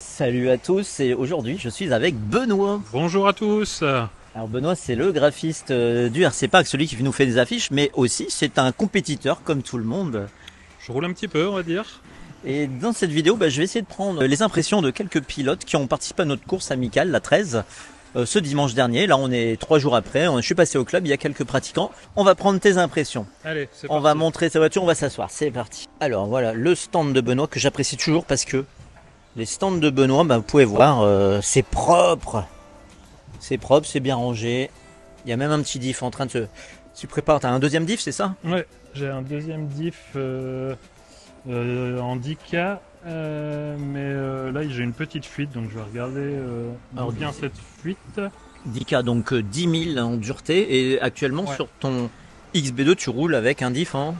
Salut à tous et aujourd'hui je suis avec Benoît. Bonjour à tous. Alors Benoît c'est le graphiste du RC Pack, celui qui nous fait des affiches, mais aussi c'est un compétiteur comme tout le monde. Je roule un petit peu, on va dire. Et dans cette vidéo je vais essayer de prendre les impressions de quelques pilotes qui ont participé à notre course amicale, la 13, ce dimanche dernier. Là on est 3 jours après, je suis passé au club, il y a quelques pratiquants. On va prendre tes impressions. Allez, c'est On parti. va montrer sa voiture, on va s'asseoir, c'est parti. Alors voilà le stand de Benoît que j'apprécie toujours parce que les stands de Benoît, vous pouvez voir, c'est propre. C'est propre, c'est bien rangé. Il y a même un petit diff en train de se... Tu prépares, t'as un deuxième diff, c'est ça? Ouais, j'ai un deuxième diff en 10K, mais là j'ai une petite fuite, donc je vais regarder Alors, bien cette fuite. 10K, donc 10 000 en dureté. Et actuellement, Ouais. sur ton XB2, tu roules avec un diff en...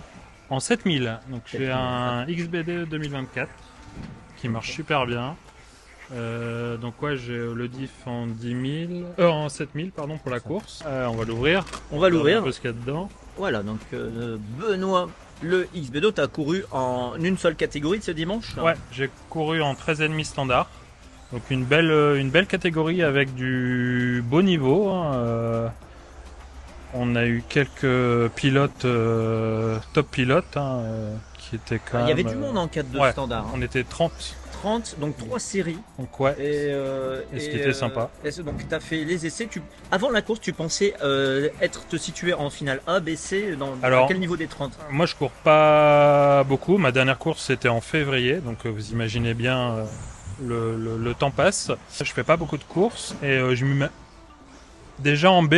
En 7000, donc j'ai 7000, un XBD 2024 qui marche super bien. Donc ouais, j'ai le diff en en 7000 pardon pour la course. On va l'ouvrir. On va l'ouvrir. Un peu ce qu'il y a dedans. Voilà, donc Benoît, le XB2, t'as couru en une seule catégorie de ce dimanche? Ouais, j'ai couru en 13,5 standard. Donc une belle catégorie avec du beau niveau. On a eu quelques pilotes, top pilotes, qui étaient quand même... Il y avait du monde en 4 de ouais, standard. on était 30. 30, donc 3 séries. Donc ouais, Et ce qui était sympa. Donc tu as fait les essais. Avant la course, tu pensais te situer en finale A, B, C Alors, à quel niveau des 30? moi je cours pas beaucoup. Ma dernière course c'était en février. Donc vous imaginez bien, le temps passe. Je fais pas beaucoup de courses. Et déjà en B,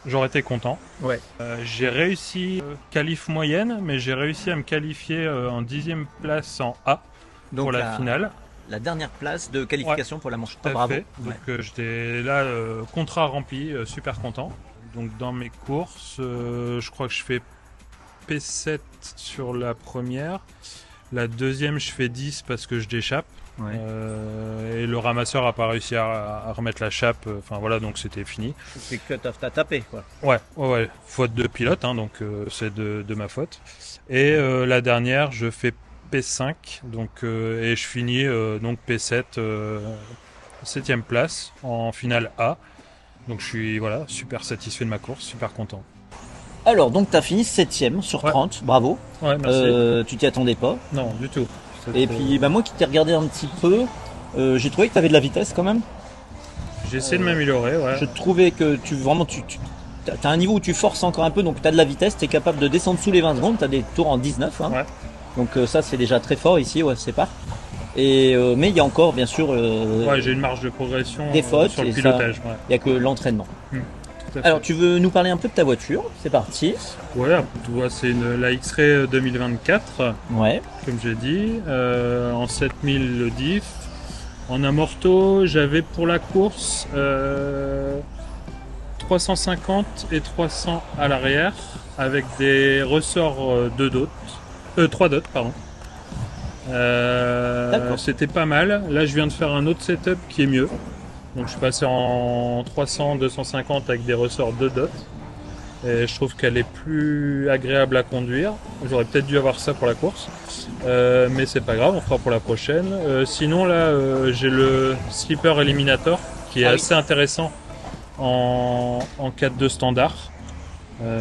j'aurais été content. Ouais. J'ai réussi qualif moyenne, mais j'ai réussi à me qualifier en 10e place en A Donc pour la finale. La dernière place de qualification pour la manche. Tout à Bravo. fait. Donc j'étais là, contrat rempli, super content. Donc dans mes courses, je crois que je fais P7 sur la première. La deuxième, je fais 10 parce que je déchappe. Ouais. Et le ramasseur a pas réussi à remettre la chape. Enfin voilà, donc c'était fini. C'est que t'as tapé, quoi. Ouais. Faute de pilote, donc c'est de ma faute. Et la dernière, je fais P5, donc et je finis donc P7, 7ème place en finale A. Donc je suis super satisfait de ma course, super content. Alors, donc tu as fini 7ème sur 30. Bravo. Ouais, merci. Tu t'y attendais pas. Non, du tout. Et puis, moi qui t'ai regardé un petit peu, j'ai trouvé que tu avais de la vitesse quand même. J'ai essayé de m'améliorer, ouais. Je trouvais que tu as un niveau où tu forces encore un peu, donc tu as de la vitesse, tu es capable de descendre sous les 20 secondes, tu as des tours en 19. Ouais. Donc ça c'est déjà très fort ici, ouais, c'est pas. Et mais il y a encore bien sûr Ouais, j'ai une marge de progression des fautes sur le et pilotage. il n'y a que l'entraînement. Tout à fait. Alors tu veux nous parler un peu de ta voiture? C'est parti. Ouais, tu vois, c'est la X-Ray 2024, Ouais. comme j'ai dit, en 7000 le diff. En amorto, j'avais pour la course 350 et 300 à l'arrière, avec des ressorts 3 dots, pardon. C'était pas mal. Là, je viens de faire un autre setup qui est mieux. Donc, je suis passé en 300, 250 avec des ressorts 2 dots. Et je trouve qu'elle est plus agréable à conduire. J'aurais peut-être dû avoir ça pour la course. Mais c'est pas grave, on fera pour la prochaine. Sinon, là, j'ai le Slipper Eliminator qui est assez intéressant en 4.2 standard.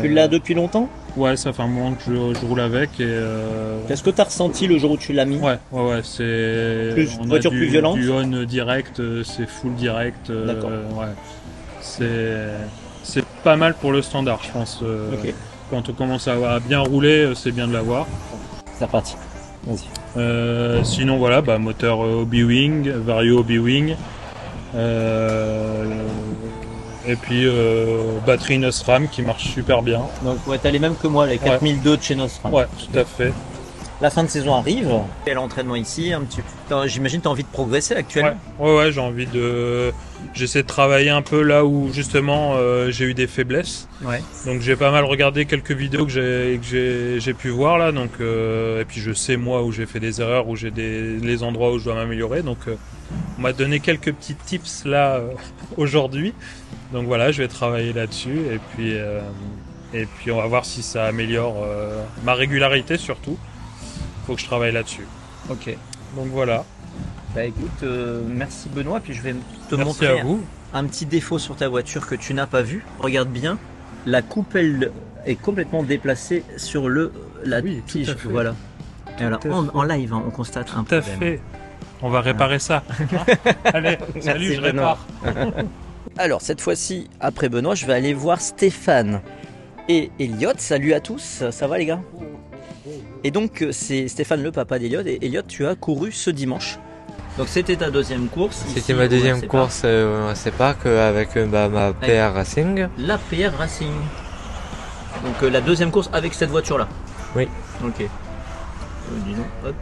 Tu l'as depuis longtemps? Ouais, ça fait un moment que je roule avec. Qu'est-ce que tu as ressenti le jour où tu l'as mis? Ouais, c'est. Voiture plus violente? Du on direct, c'est full direct. D'accord. Ouais. C'est pas mal pour le standard, je pense. Ok. Quand on commence à bien rouler, c'est bien de l'avoir. C'est parti. Vas-y. Sinon, voilà, moteur Hobby-Wing, Vario Hobby-Wing. Et puis batterie Nosram qui marche super bien. Donc ouais, t'as les mêmes que moi, les 4002 de chez Nostra. Ouais, tout à fait. La fin de saison arrive. Et l'entraînement ici, j'imagine que tu as envie de progresser actuellement. Ouais, j'essaie de travailler un peu là où justement j'ai eu des faiblesses. Ouais. Donc j'ai pas mal regardé quelques vidéos que j'ai pu voir là. Donc et puis je sais moi où j'ai fait des erreurs, où j'ai les endroits où je dois m'améliorer. Donc on m'a donné quelques petits tips là aujourd'hui. Donc voilà, je vais travailler là-dessus et puis on va voir si ça améliore ma régularité surtout. Faut que je travaille là-dessus. Ok. Donc voilà. Bah écoute, merci Benoît, puis je vais te Merci montrer à vous. un petit défaut sur ta voiture que tu n'as pas vu. Regarde bien, la coupelle est complètement déplacée sur la Oui, tout tige. à fait. Voilà. Et voilà, Tout à en live, hein, on constate un Tout à problème. fait. On va réparer ça. Allez, salut, je Benoît. répare. Alors cette fois-ci, après Benoît, je vais aller voir Stéphane et Elliot. Salut à tous, ça va les gars? Et donc c'est Stéphane le papa d'Elliot. Et Elliot, tu as couru ce dimanche. Donc c'était ta deuxième course. C'était ici, ma deuxième c'est course, c'est pas qu'avec ma PR Racing. la PR Racing. Donc la deuxième course avec cette voiture-là. Oui. Ok. Dis donc, hop,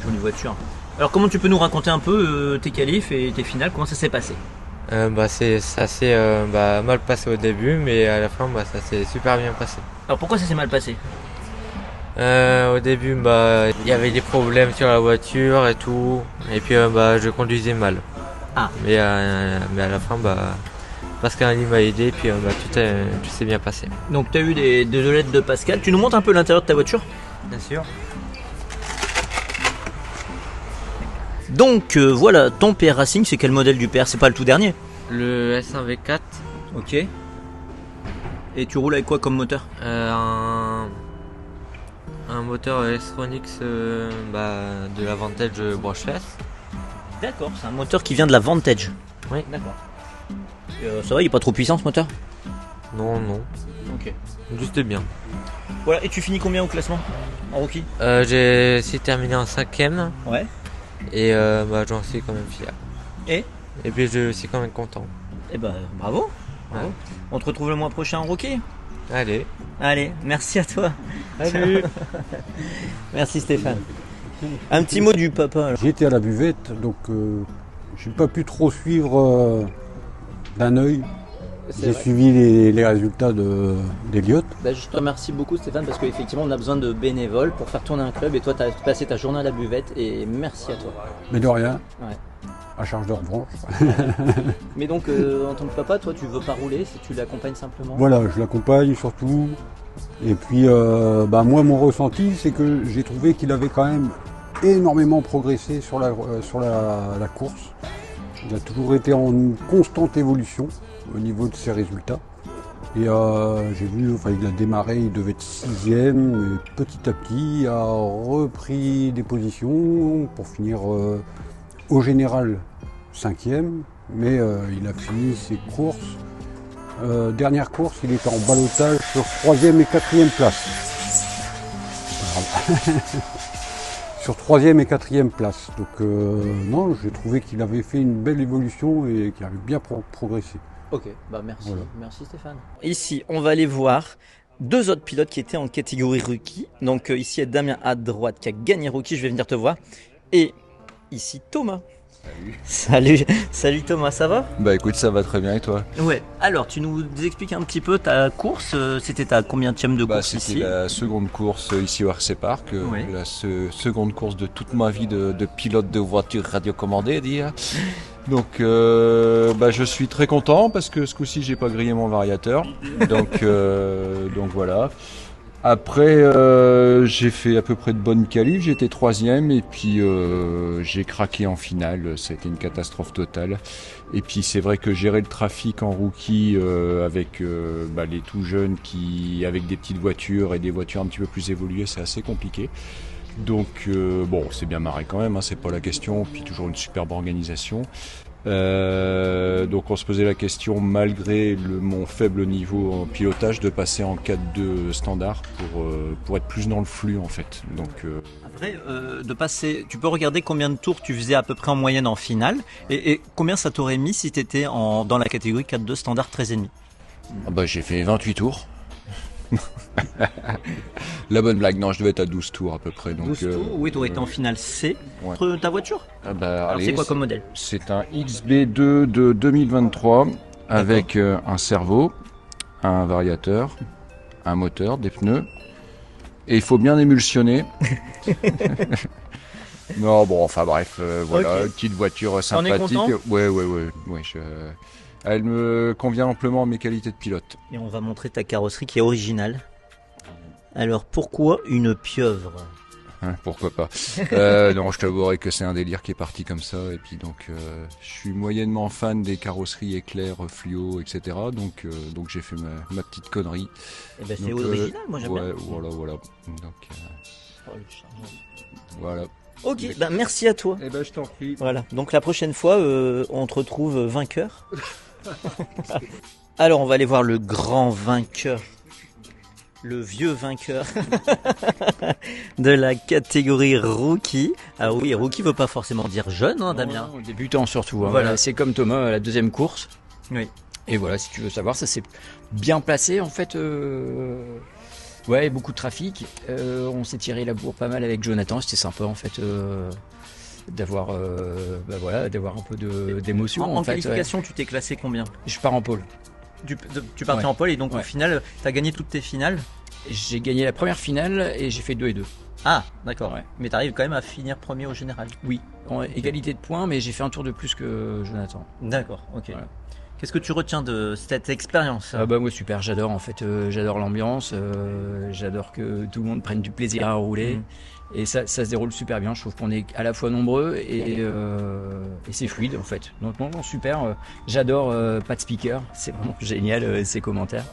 jolie voiture. Alors comment tu peux nous raconter un peu tes qualifs et tes finales, comment ça s'est passé? Ça s'est mal passé au début, mais à la fin, ça s'est super bien passé. Alors pourquoi ça s'est mal passé? Au début, il y avait des problèmes sur la voiture et tout, et puis je conduisais mal. Ah. Mais à la fin, Pascal m'a aidé, puis tout s'est bien passé. Donc tu as eu des lettres de Pascal. Tu nous montres un peu l'intérieur de ta voiture? Bien sûr. Donc voilà, ton PR Racing, c'est quel modèle du PR? C'est pas le tout dernier? Le S1 V4, Ok. Et tu roules avec quoi comme moteur? un moteur Electronics de la Vantage brushless. D'accord, c'est un moteur qui vient de la Vantage. Oui. D'accord. Ça va, il est pas trop puissant ce moteur? Non, Ok. juste bien. Voilà, et tu finis combien au classement en rookie? J'ai aussi terminé en 5ème Ouais. et j'en suis quand même fier. Et puis je suis quand même content. Eh ben bravo. Ouais. On te retrouve le mois prochain en rookie. Allez. Allez, merci à toi. Salut. Merci Stéphane. Un petit mot du papa alors. J'ai été à la buvette, donc j'ai pas pu trop suivre d'un œil. J'ai suivi les résultats d'Elliot. Bah, je te remercie beaucoup Stéphane parce qu'effectivement on a besoin de bénévoles pour faire tourner un club et toi tu as passé ta journée à la buvette et merci à toi. Mais de rien, Ouais. à charge de revanche. Mais donc en tant que papa, toi tu veux pas rouler si tu l'accompagnes simplement? Voilà, je l'accompagne surtout. Et puis moi mon ressenti c'est que j'ai trouvé qu'il avait quand même énormément progressé sur la course. Il a toujours été en constante évolution au niveau de ses résultats. Et j'ai vu, il a démarré, il devait être 6ème, mais petit à petit il a repris des positions pour finir au général 5ème, mais il a fini ses courses. Dernière course, il était en ballottage sur 3ème et 4ème place. Sur 3ème et 4ème place. Donc non, j'ai trouvé qu'il avait fait une belle évolution et qu'il avait bien progressé. Ok, bah merci, Voilà. merci Stéphane. Ici, on va aller voir deux autres pilotes qui étaient en catégorie rookie. Donc ici, il y a Damien à droite qui a gagné rookie, je vais venir te voir. Et ici, Thomas. Salut Thomas, ça va? Bah écoute, ça va très bien et toi? Ouais. Alors, tu nous expliques un petit peu ta course. C'était ta combienième de course C'était ici? la seconde course ici au RC Park, Ouais. la seconde course de toute ma vie de pilote de voiture radiocommandée, dire. Donc je suis très content parce que ce coup-ci j'ai pas grillé mon variateur. Donc voilà. Après j'ai fait à peu près de bonnes qualifs, j'étais 3ème et puis j'ai craqué en finale, c'était une catastrophe totale. Et puis c'est vrai que gérer le trafic en rookie avec les tout jeunes avec des petites voitures et des voitures un petit peu plus évoluées, c'est assez compliqué. Donc c'est bien marré quand même, hein, c'est pas la question, puis toujours une superbe organisation. Donc on se posait la question, malgré mon faible niveau en pilotage, de passer en 4-2 standard pour être plus dans le flux en fait. Donc Après, de passer, tu peux regarder combien de tours tu faisais à peu près en moyenne en finale et combien ça t'aurait mis si tu étais dans la catégorie 4-2 standard 13,5. j'ai fait 28 tours. La bonne blague, non, je devais être à 12 tours à peu près. Donc, 12 tours, oui, tu aurais été en finale C. Ouais. Entre ta voiture? Alors allez, c'est quoi comme modèle? C'est un XB2 de 2023 avec un servo, un variateur, un moteur, des pneus. Et il faut bien émulsionner. Non, voilà, Ok. une petite voiture T'en es sympathique. content? Ouais, elle me convient amplement à mes qualités de pilote. Et on va montrer ta carrosserie qui est originale. Alors pourquoi une pieuvre? hein, pourquoi pas. Non, je t'avouerai que c'est un délire qui est parti comme ça. Et puis donc, je suis moyennement fan des carrosseries éclairs, fluo, etc. Donc j'ai fait ma petite connerie. Eh ben, c'est Donc, original, moi j'aime ouais, bien. voilà. Donc, Oh, le chargeur. voilà. Ok, ben merci à toi. Eh ben, je t'en prie. Voilà, donc la prochaine fois, on te retrouve vainqueur. Alors, on va aller voir le grand vainqueur, le vieux vainqueur de la catégorie rookie. Alors oui, rookie veut pas forcément dire jeune, hein, Damien. Non, débutant surtout. Hein. Voilà. C'est comme Thomas à la deuxième course. Oui. Et voilà, si tu veux savoir, ça s'est bien placé en fait. Ouais, beaucoup de trafic. On s'est tiré la bourre pas mal avec Jonathan. C'était sympa en fait d'avoir d'avoir un peu d'émotion En en fait. qualification, tu t'es classé combien? Je pars en pôle. Tu partais en pole et donc au Ouais. final, tu as gagné toutes tes finales. J'ai gagné la première finale et j'ai fait 2 et 2. Ah, d'accord. Ouais. Mais tu arrives quand même à finir premier au général. Oui, en égalité de points, mais j'ai fait un tour de plus que Jonathan. D'accord, ok. Voilà. Qu'est-ce que tu retiens de cette expérience? Ah bah moi super, j'adore en fait, j'adore l'ambiance, j'adore que tout le monde prenne du plaisir à rouler. Mhm. Et ça se déroule super bien. Je trouve qu'on est à la fois nombreux et c'est fluide en fait. Donc non, super. J'adore pas de speaker. C'est vraiment génial ces commentaires.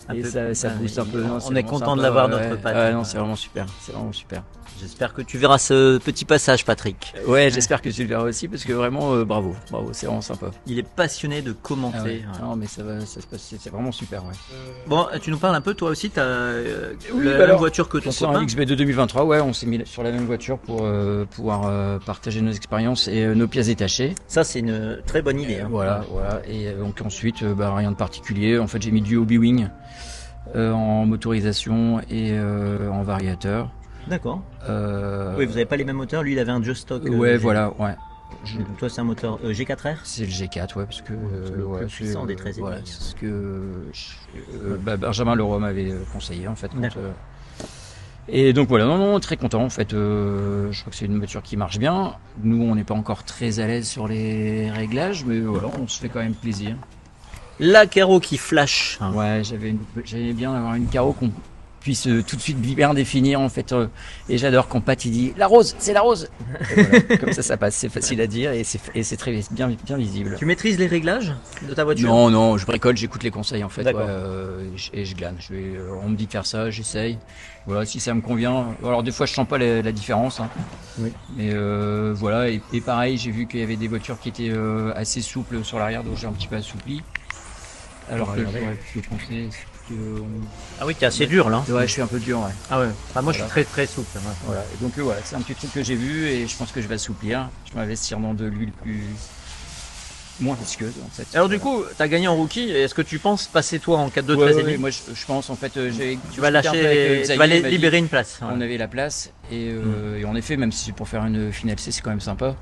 Un Et peu- ça booste un peu. on Non, est c'est vraiment content de sympa, l'avoir, ouais. notre Pat. Ouais, non, c'est vraiment super. C'est vraiment super. J'espère que tu verras ce petit passage, Patrick. Ouais, j'espère que tu le verras aussi parce que vraiment bravo, c'est vraiment sympa. Il est passionné de commenter. Ah ouais. Ouais. Non mais ça se passe, c'est vraiment super. Ouais. Bon, tu nous parles un peu, toi aussi, tu as Oui, la bah même alors, voiture que ton Sur un copain. XB de 2023, ouais, on s'est mis sur la même voiture pour pouvoir partager nos expériences et nos pièces détachées. Ça, c'est une très bonne idée. Hein. Voilà. Et donc ensuite, rien de particulier. En fait, j'ai mis du Hobby-Wing en motorisation et en variateur. D'accord. Euh, Oui, vous n'avez pas les mêmes moteurs. Lui, il avait un Just Stock. ouais, voilà, ouais. Toi, c'est un moteur G4R. C'est le G4, ouais, parce que c'est le plus puissant des 13,5. voilà, c'est ce que Benjamin Leroy m'avait conseillé en fait. D'accord. Et donc voilà, non, très content en fait. Je crois que c'est une voiture qui marche bien. Nous, on n'est pas encore très à l'aise sur les réglages, mais voilà, on se fait quand même plaisir. La Caro qui flash. Ouais, j'avais bien avoir une carreau qu'on puisse tout de suite bien définir en fait. Et j'adore quand Pat il dit la rose, c'est la rose. Et voilà, comme ça passe, c'est facile à dire et c'est très bien visible. Tu maîtrises les réglages de ta voiture? Non, je bricole, j'écoute les conseils en fait, D'accord. et je glane. On me dit de faire ça, j'essaye. Voilà, si ça me convient. Alors des fois je sens pas la différence, hein. Oui. Mais voilà, et pareil, j'ai vu qu'il y avait des voitures qui étaient assez souples sur l'arrière, donc j'ai un petit peu assoupli. Alors que j'aurais pu penser que Ah oui, t'es assez dur là. ouais, je suis un peu dur, ouais. Ah ouais. Enfin, moi, je Voilà. suis très souple. Ouais. Voilà. Et donc voilà, c'est un petit truc que j'ai vu et je pense que je vais assouplir. Je vais m'investir dans de l'huile moins visqueuse en fait. Alors du coup, t'as gagné en rookie. Est-ce que tu penses passer toi en 4-2 ouais, 13,5? moi je pense en fait, Tu vas lâcher, tu vas libérer une place. On avait la place et en effet, même si c'est pour faire une finale C, c'est quand même sympa.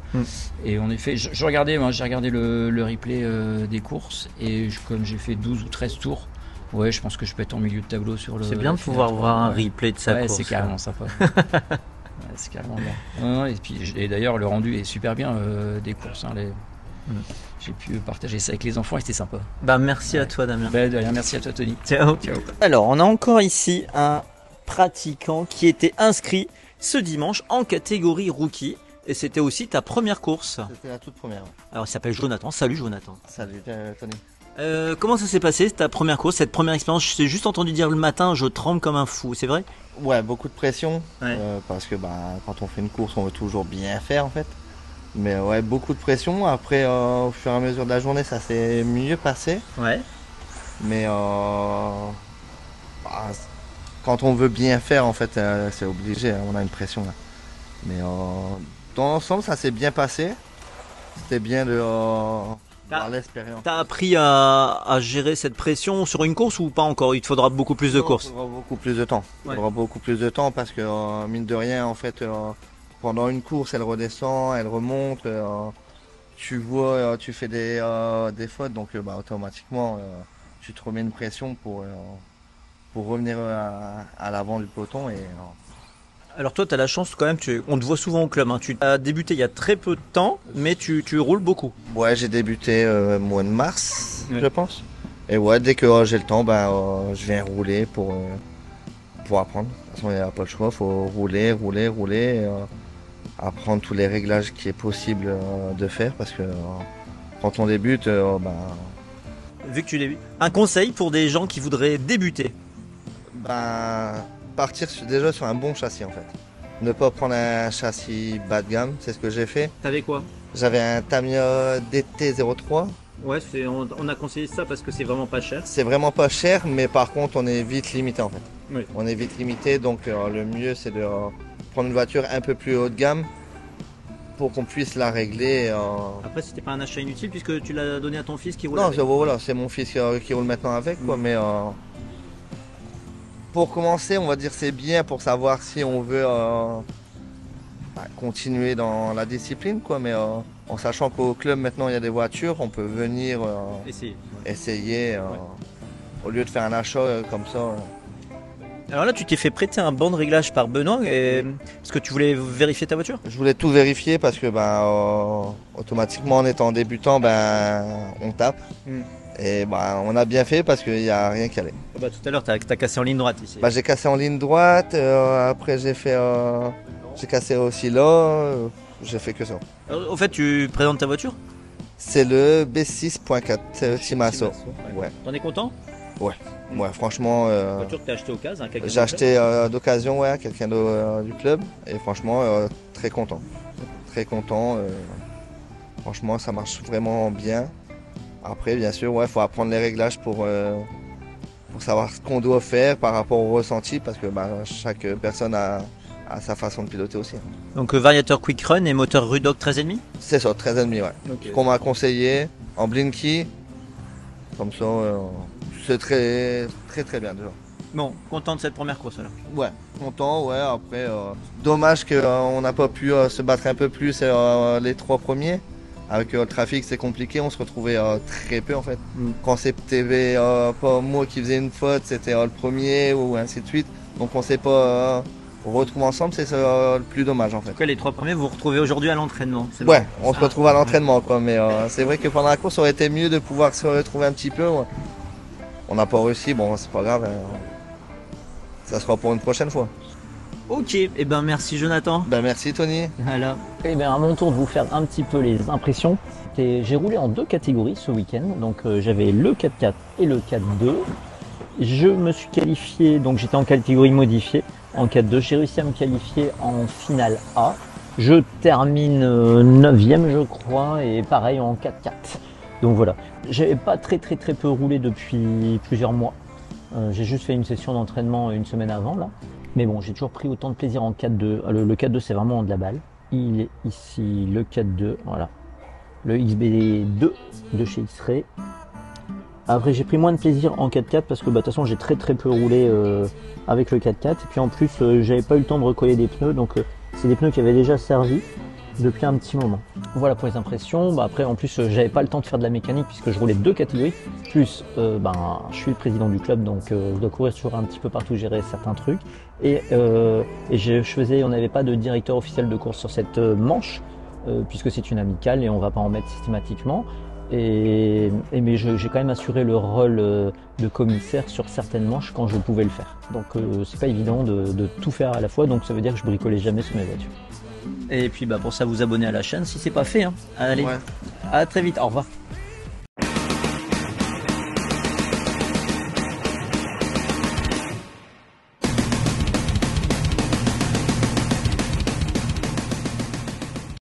Et en effet, j'ai regardé le replay des courses et comme j'ai fait 12 ou 13 tours, ouais, je pense que je peux être en milieu de tableau sur le. C'est bien de finale pouvoir 3, voir un ouais. replay de sa Ouais, course. c'est carrément sympa. Ouais, c'est carrément bien. Non, et puis et d'ailleurs le rendu est super bien des courses. Hein, j'ai pu partager ça avec les enfants et c'était sympa. Bah merci à toi, Damien. Bah, de rien, merci à toi Tony. Ciao. Ciao. Alors, on a encore ici un pratiquant qui était inscrit ce dimanche en catégorie rookie. Et c'était aussi ta première course. C'était la toute première. Alors, il s'appelle Jonathan. Salut Jonathan. Salut Tony. Comment ça s'est passé ta première course, cette première expérience? Je t'ai juste entendu dire le matin, je tremble comme un fou, c'est vrai? Ouais, beaucoup de pression. Ouais. Parce que quand on fait une course, on veut toujours bien faire en fait. Mais ouais, beaucoup de pression. Après, au fur et à mesure de la journée, ça s'est mieux passé. Ouais. Mais quand on veut bien faire, en fait, c'est obligé. Hein, on a une pression là. Mais dans l'ensemble, ça s'est bien passé. C'était bien de voir l'expérience. T'as appris à gérer cette pression sur une course ou pas encore? Il te faudra beaucoup plus de Non, courses. Il faudra beaucoup plus de temps. Il Ouais. faudra beaucoup plus de temps parce que mine de rien, en fait, pendant une course, elle redescend, elle remonte. Tu vois, tu fais des fautes, donc automatiquement, tu te remets une pression pour revenir à l'avant du peloton. Alors toi, tu as la chance quand même, on te voit souvent au club. Hein. Tu as débuté il y a très peu de temps, mais tu roules beaucoup. Ouais, j'ai débuté mois de mars, Ouais. je pense. Et ouais, dès que j'ai le temps, je viens rouler pour apprendre. De toute façon, il n'y a pas le choix, il faut rouler, et, apprendre tous les réglages qui est possible de faire parce que quand on débute, Vu que tu l'as vu. Un conseil pour des gens qui voudraient débuter. Partir déjà sur un bon châssis en fait. Ne pas prendre un châssis bas de gamme, c'est ce que j'ai fait. T'avais quoi? J'avais un Tamiya DT03. Ouais, on a conseillé ça parce que c'est vraiment pas cher. C'est vraiment pas cher, mais par contre on est vite limité en fait. Oui. On est vite limité, donc le mieux c'est de prendre une voiture un peu plus haut de gamme pour qu'on puisse la régler. Après, c'était pas un achat inutile puisque tu l'as donné à ton fils qui roule Non, avec. voilà, c'est mon fils qui roule maintenant avec, quoi, mais pour commencer, on va dire c'est bien pour savoir si on veut continuer dans la discipline, quoi, mais en sachant qu'au club maintenant il y a des voitures, on peut venir essayer au lieu de faire un achat comme ça. Alors là, tu t'es fait prêter un banc de réglage par Benoît parce que tu voulais vérifier ta voiture? Je voulais tout vérifier parce que automatiquement en étant débutant, on tape. Et on a bien fait parce qu'il n'y a rien qui allait. Tout à l'heure, t'as cassé en ligne droite ici. J'ai cassé en ligne droite, après j'ai cassé aussi là, j'ai fait que ça. Alors, au fait, tu présentes ta voiture? C'est le B6.4 Timasso. Ouais. T'en es content? Ouais, franchement. Voiture que t'as achetée au cas, hein, j'ai acheté d'occasion à quelqu'un du club et franchement très content. Très content. Franchement, ça marche vraiment bien. Après, bien sûr, faut apprendre les réglages pour savoir ce qu'on doit faire par rapport au ressenti parce que chaque personne a sa façon de piloter aussi. Donc variateur Quick Run et moteur Rudok 13,5? C'est ça, 13,5, ouais. Okay. Ce qu'on m'a conseillé en Blinky. Comme ça, c'est très bien déjà. Bon, content de cette première course alors? Ouais, content, ouais. Après, dommage qu'on n'a pas pu se battre un peu plus les 3 premiers. Avec le trafic, c'est compliqué, on se retrouvait très peu en fait. Quand c'était pas moi qui faisais une faute, c'était le premier ou ainsi de suite. Donc on s'est pas retrouvé ensemble, c'est le plus dommage en fait. En tout cas, les 3 premiers, vous vous retrouvez aujourd'hui à l'entraînement? Ouais, on se retrouve à l'entraînement quoi, mais c'est vrai que pendant la course, ça aurait été mieux de pouvoir se retrouver un petit peu. Ouais. On n'a pas réussi, bon, c'est pas grave. Ça sera pour une prochaine fois. Ok, et merci Jonathan. Merci Tony. Voilà. Et à mon tour de vous faire un petit peu les impressions. J'ai roulé en 2 catégories ce week-end. Donc j'avais le 4x4 et le 4x2. Je me suis qualifié, donc j'étais en catégorie modifiée. En 4x2, j'ai réussi à me qualifier en finale A. Je termine 9ème je crois et pareil en 4x4. Donc voilà. J'avais pas très peu roulé depuis plusieurs mois. J'ai juste fait une session d'entraînement une semaine avant là. Mais bon, j'ai toujours pris autant de plaisir en 4x2. Le 4x2 c'est vraiment de la balle. Il est ici le 4x2, voilà. Le XB2 de chez X-Ray. Après j'ai pris moins de plaisir en 4x4 parce que de toute façon j'ai très peu roulé avec le 4x4. Et puis en plus j'avais pas eu le temps de recoller des pneus. Donc c'est des pneus qui avaient déjà servi depuis un petit moment. Voilà pour les impressions. Après en plus j'avais pas le temps de faire de la mécanique puisque je roulais 2 catégories. Plus je suis le président du club donc je dois courir sur un petit peu partout, gérer certains trucs. Et on n'avait pas de directeur officiel de course sur cette manche puisque c'est une amicale et on va pas en mettre systématiquement. Mais j'ai quand même assuré le rôle de commissaire sur certaines manches quand je pouvais le faire. Donc c'est pas évident de tout faire à la fois, donc ça veut dire que je bricolais jamais sur mes voitures. Et puis pour ça, vous abonner à la chaîne si c'est pas fait. Hein. Allez, à très vite, au revoir.